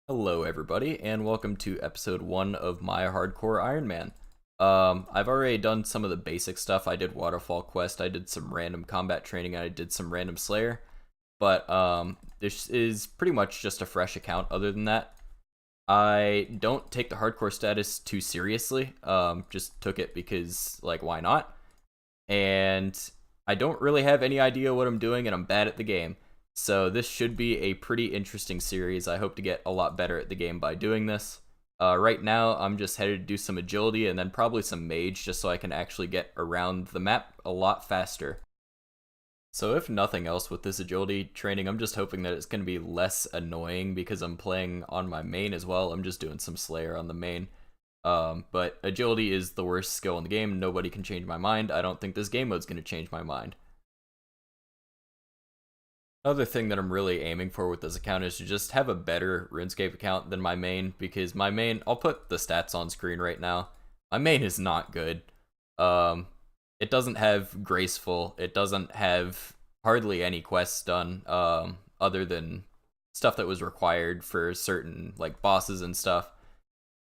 Hello, everybody, and welcome to episode 1 of my hardcore Ironman. I've already done some of the basic stuff. I did Waterfall Quest, I did some random combat training, and I did some random Slayer. But this is pretty much just a fresh account other than that. I don't take the hardcore status too seriously. Just took it because, like, why not? And I don't really have any idea what I'm doing, and I'm bad at the game. So this should be a pretty interesting series. I hope to get a lot better at the game by doing this. Right now, I'm just headed to do some agility and then probably some mage just so I can actually get around the map a lot faster. So if nothing else with this agility training, I'm just hoping that it's going to be less annoying because I'm playing on my main as well. I'm just doing some Slayer on the main. But agility is the worst skill in the game. Nobody can change my mind. I don't think this game mode's going to change my mind. Another thing that I'm really aiming for with this account is to just have a better RuneScape account than my main, because my main, I'll put the stats on screen right now. My main is not good. It doesn't have Graceful. It doesn't have hardly any quests done, other than stuff that was required for certain like bosses and stuff.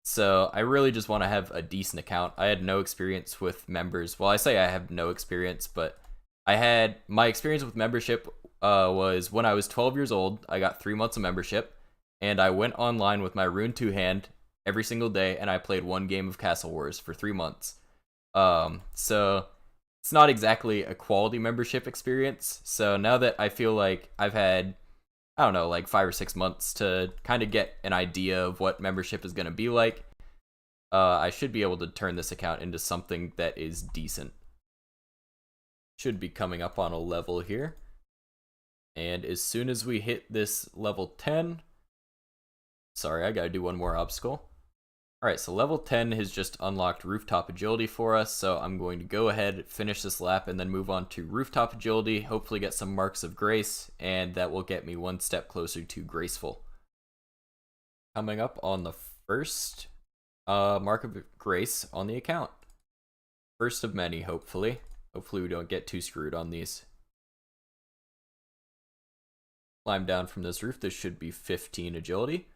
So I really just want to have a decent account. I had no experience with members. Well, I say I have no experience, but I had my experience with membership was when I was 12 years old. I got 3 months of membership, and I went online with my Rune 2 hand every single day, and I played one game of Castle Wars for 3 months. So it's not exactly a quality membership experience. So now that I feel like I've had, I don't know, like 5 or 6 months to kind of get an idea of what membership is going to be like, I should be able to turn this account into something that is decent. Should be coming up on a level here. And as soon as we hit this level 10, sorry, I gotta do one more obstacle. Alright, so level 10 has just unlocked Rooftop Agility for us, so I'm going to go ahead, finish this lap, and then move on to Rooftop Agility, hopefully get some Marks of Grace, and that will get me one step closer to Graceful. Coming up on the first Mark of Grace on the account. First of many, hopefully. Hopefully we don't get too screwed on these. Climb down from this roof. This should be 15 agility.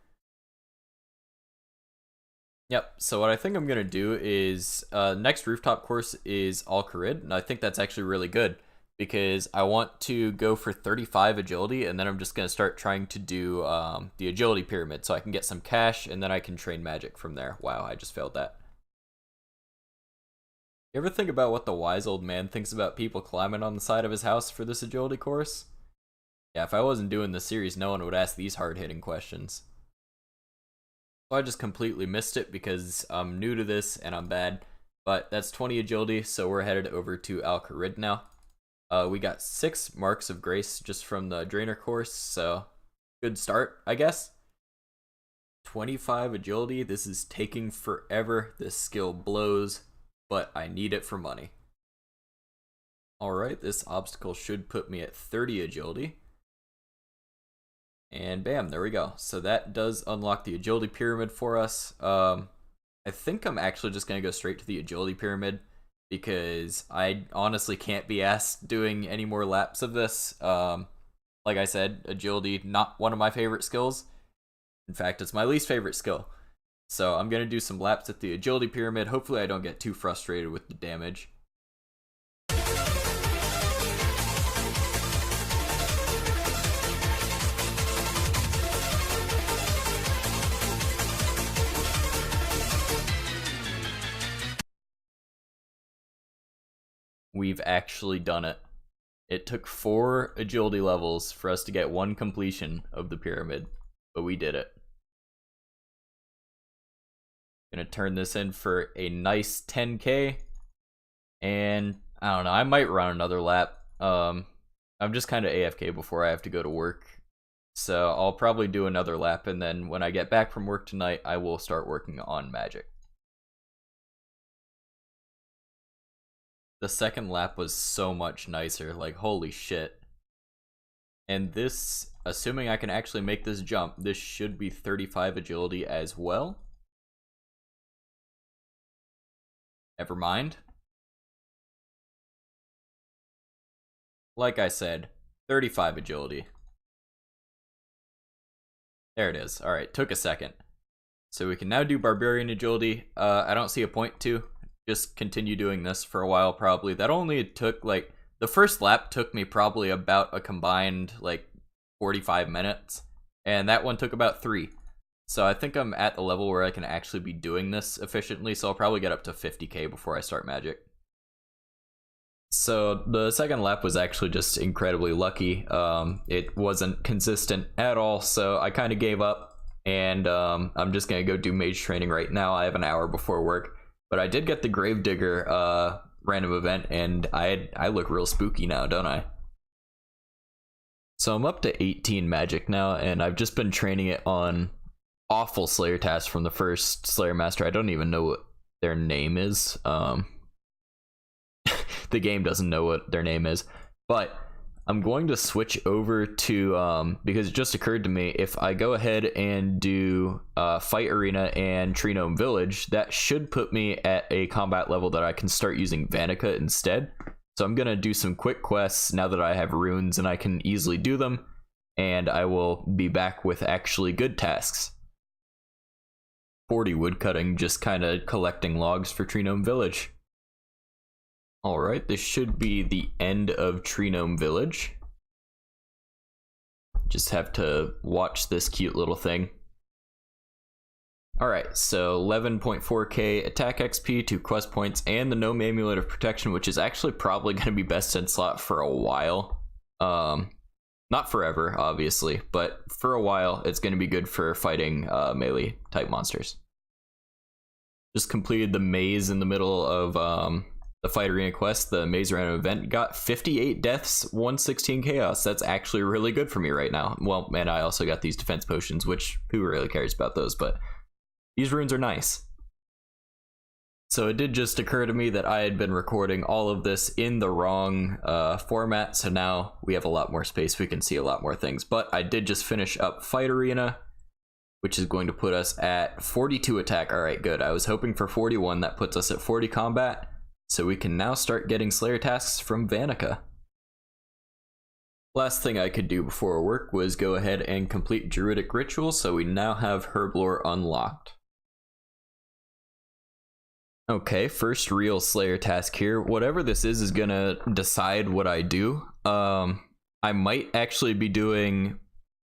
Yep, so what I think I'm going to do is, next rooftop course is Al Kharid, and I think that's actually really good, because I want to go for 35 agility, and then I'm just going to start trying to do the agility pyramid, so I can get some cash, and then I can train magic from there. Wow, I just failed that. You ever think about what the wise old man thinks about people climbing on the side of his house for this agility course? Yeah, if I wasn't doing this series, no one would ask these hard-hitting questions. So I just completely missed it because I'm new to this and I'm bad. But that's 20 agility, so we're headed over to Al Kharid now. We got 6 Marks of Grace just from the Drainer course, so good start, I guess. 25 agility, this is taking forever. This skill blows, but I need it for money. Alright, this obstacle should put me at 30 agility. And bam, there we go. So that does unlock the agility pyramid for us. I think I'm actually just going to go straight to the agility pyramid because I honestly can't be asked doing any more laps of this. Like I said, agility, not one of my favorite skills. In fact, it's my least favorite skill. So I'm going to do some laps at the agility pyramid. Hopefully I don't get too frustrated with the damage. We've actually done it. It took 4 agility levels for us to get 1 completion of the pyramid, but we did it. Gonna turn this in for a nice 10k, and I don't know, I might run another lap. I'm just kind of AFK before I have to go to work, so I'll probably do another lap, and then when I get back from work tonight, I will start working on magic. The second lap was so much nicer, like holy shit. And this, assuming I can actually make this jump, this should be 35 agility as well. Never mind. Like I said, 35 agility. There it is. All right, took a second. So we can now do Barbarian Agility. I don't see a point to. Just continue doing this for a while, probably. That only took, like, the first lap took me probably about a combined, like, 45 minutes. And that one took about 3. So I think I'm at the level where I can actually be doing this efficiently, so I'll probably get up to 50k before I start Magic. So the second lap was actually just incredibly lucky. It wasn't consistent at all, so I kind of gave up, and I'm just gonna go do mage training right now. I have an hour before work, but I did get the Gravedigger random event, and I look real spooky now, don't I? So I'm up to 18 Magic now, and I've just been training it on awful Slayer tasks from the first Slayer Master. I don't even know what their name is. The game doesn't know what their name is, but I'm going to switch over to because it just occurred to me, if I go ahead and do Fight Arena and Tree Gnome Village, that should put me at a combat level that I can start using Vanica instead. So I'm gonna do some quick quests now that I have runes and I can easily do them, and I will be back with actually good tasks. 40 woodcutting, just kind of collecting logs for Tree Gnome Village. Alright, this should be the end of Tree Gnome Village. Just have to watch this cute little thing. Alright, so 11.4k attack XP, 2 quest points, and the Gnome Amulet of Protection, which is actually probably going to be best in slot for a while. Not forever, obviously, but for a while it's going to be good for fighting melee type monsters. Just completed the maze in the middle of the Fight Arena quest, the Maze Random event. Got 58 deaths, 116 chaos. That's actually really good for me right now. Well, and I also got these defense potions, which who really cares about those, but these runes are nice. So it did just occur to me that I had been recording all of this in the wrong format, so now we have a lot more space, we can see a lot more things. But I did just finish up Fight Arena, which is going to put us at 42 attack. Alright, good. I was hoping for 41, that puts us at 40 combat. So we can now start getting Slayer tasks from Vanica. Last thing I could do before work was go ahead and complete Druidic Ritual, so we now have Herblore unlocked. Okay, first real Slayer task here. Whatever this is gonna decide what I do. I might actually be doing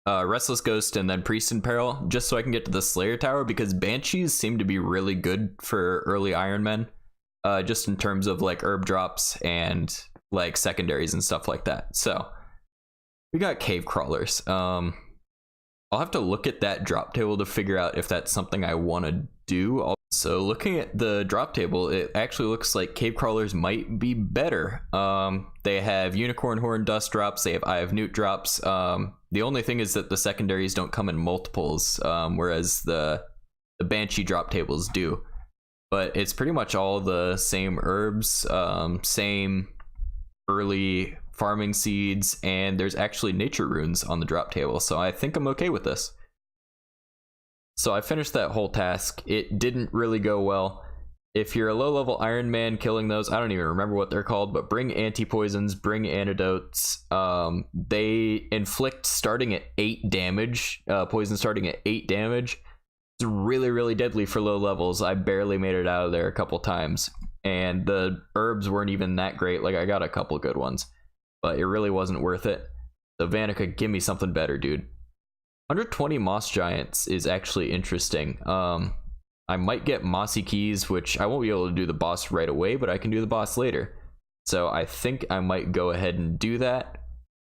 Restless Ghost and then Priest in Peril, just so I can get to the Slayer Tower, because Banshees seem to be really good for early Ironman. Just in terms of like herb drops and like secondaries and stuff like that. So we got cave crawlers. I'll have to look at that drop table to figure out if that's something I want to do. So looking at the drop table, it actually looks like cave crawlers might be better. They have unicorn horn dust drops, they have eye of newt drops. The only thing is that the secondaries don't come in multiples, whereas the banshee drop tables do. But it's pretty much all the same herbs, same early farming seeds, and there's actually nature runes on the drop table, so I think I'm okay with this. So I finished that whole task. It didn't really go well. If you're a low-level Ironman, killing those, I don't even remember what they're called, but bring anti-poisons, bring antidotes. They inflict starting at 8 damage, poison starting at 8 damage. It's really, really deadly for low levels. I barely made it out of there a couple times, and the herbs weren't even that great. Like, I got a couple good ones, but it really wasn't worth it. So Vanica, give me something better, dude. 120 Moss Giants is actually interesting. I might get Mossy Keys, which I won't be able to do the boss right away, but I can do the boss later. So I think I might go ahead and do that,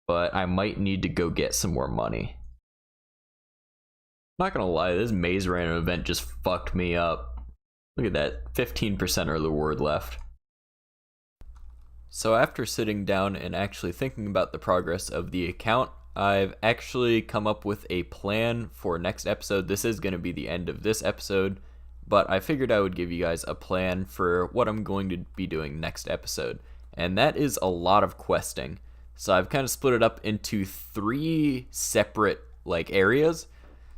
but I might need to go get some more money. Not gonna lie, this Maze Random event just fucked me up. Look at that, 15% of the word left. So after sitting down and actually thinking about the progress of the account, I've actually come up with a plan for next episode. This is going to be the end of this episode, but I figured I would give you guys a plan for what I'm going to be doing next episode. And that is a lot of questing. So I've kind of split it up into 3 separate areas.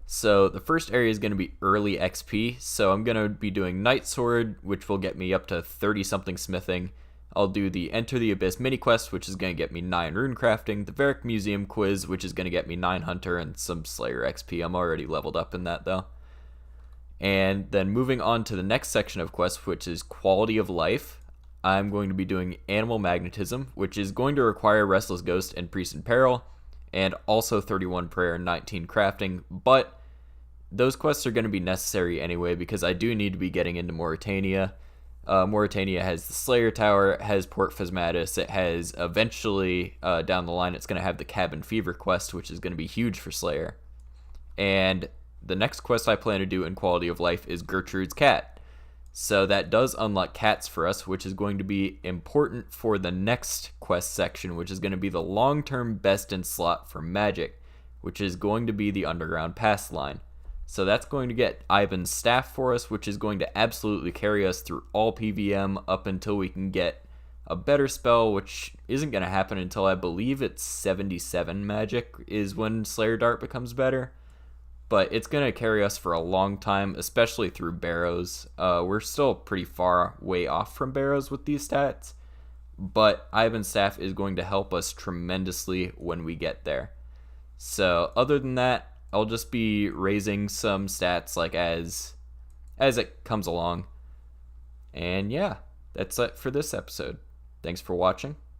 So the first area is going to be early XP. So I'm going to be doing Night Sword, which will get me up to 30 something smithing. I'll do the Enter the Abyss mini quest, which is going to get me 9 rune crafting, the Varric Museum quiz, which is going to get me 9 hunter and some Slayer XP. I'm already leveled up in that though. And then moving on to the next section of quests, which is Quality of Life, I'm going to be doing Animal Magnetism, which is going to require Restless Ghost and Priest in Peril, and also 31 Prayer and 19 Crafting, but those quests are going to be necessary anyway because I do need to be getting into Mauritania. Mauritania has the Slayer Tower, it has Port Phasmatis, it has eventually, down the line, it's going to have the Cabin Fever quest, which is going to be huge for Slayer. And the next quest I plan to do in Quality of Life is Gertrude's Cat. So that does unlock cats for us, which is going to be important for the next quest section, which is going to be the long-term best in slot for magic, which is going to be the Underground Pass line. So that's going to get Ivan's staff for us, which is going to absolutely carry us through all PVM up until we can get a better spell, which isn't going to happen until I believe it's 77 magic is when Slayer Dart becomes better. But it's going to carry us for a long time, especially through Barrows. We're still pretty far way off from Barrows with these stats, but Ivan's staff is going to help us tremendously when we get there. So other than that, I'll just be raising some stats like as it comes along. And yeah, that's it for this episode. Thanks for watching.